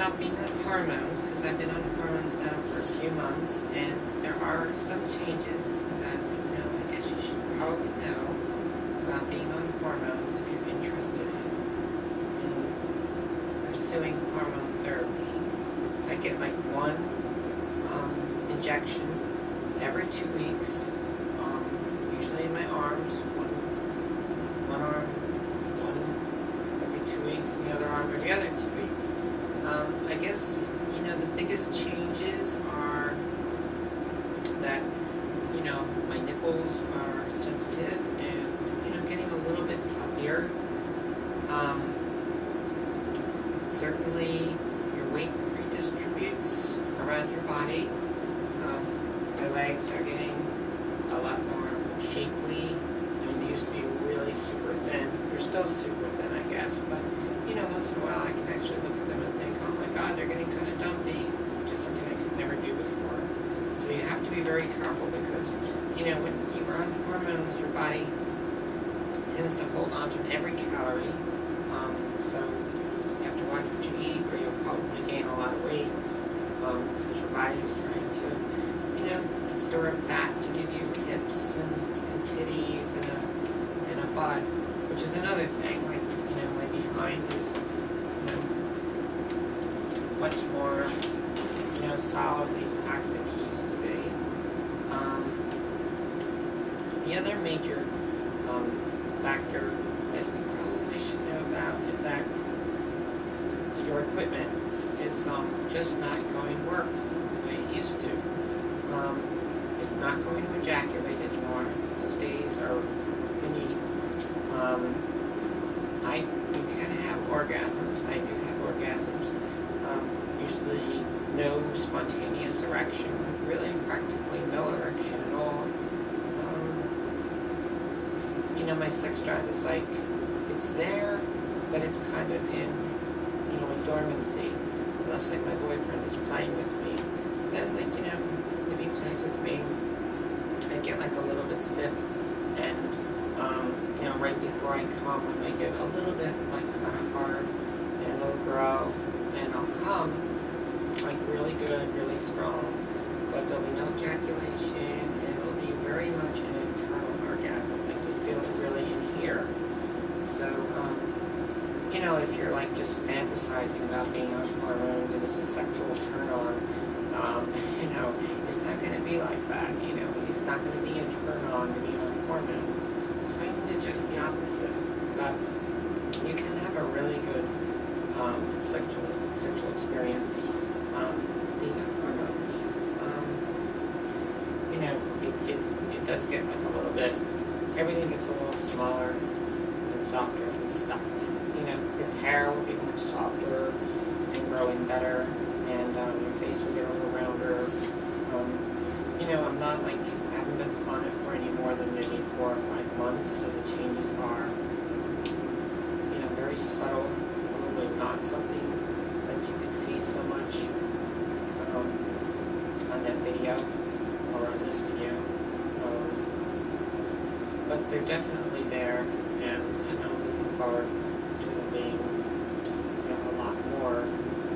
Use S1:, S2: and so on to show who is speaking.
S1: about being on hormone, because I've been on hormones now for a few months, and there are some changes that, I guess you should probably know about being on hormones if you're interested in pursuing hormone therapy. I get like one injection every 2 weeks, usually in my arms, one arm, one every 2 weeks, and the other arm every other 2 weeks. I guess, the biggest changes are that, my nipples are sensitive and, getting a little bit puffier. Certainly your weight redistributes around your body. My legs are getting a lot more shapely. They used to be really super thin. They're still super thin, I guess, but once in a while I can actually look at them and think, oh my god, they're getting kind of dumpy, which is something I could never do before. So you have to be very careful because, when you're on hormones, your body tends to hold on to every calorie. So you have to watch what you eat or you'll probably gain a lot of weight because your body is trying to, store up fat to give you hips and titties and a butt, which is another thing. Like, my behind is, much more, solidly packed than it used to be. The other major factor that you probably should know about is that your equipment is just not going to work the way it used to. It's not going to ejaculate anymore. Those days are finite. You can have orgasms. I do have orgasms. Usually no spontaneous erection, really practically no erection at all. My sex drive is like, it's there, but it's kind of in, a dormancy. Unless like my boyfriend is playing with me. Then if he plays with me, I get like a little bit stiff, and right before I come, I make it a little bit like kind of hard, and it'll grow, and I'll come like really good, really strong, but there'll be no ejaculation, and it'll be very much an internal orgasm. Like you feel it really in here. So, if you're like just fantasizing about being on hormones and it's a sexual turn on, it's not going to be like that. It's not going to be a turn on to be on hormones. It's going to be just the opposite. But you can have a really good sexual experience being on hormones. It does get like a little bit, everything gets a little smaller and softer and stuff. Your hair will be much softer and growing better, and your face will get a little rounder. I'm not like, I haven't been on it for any more than maybe 4 or 5 months, so the changes are, very subtle, probably not something that you could see so much on that video or on this video. But they're definitely there, and I'm looking forward to them being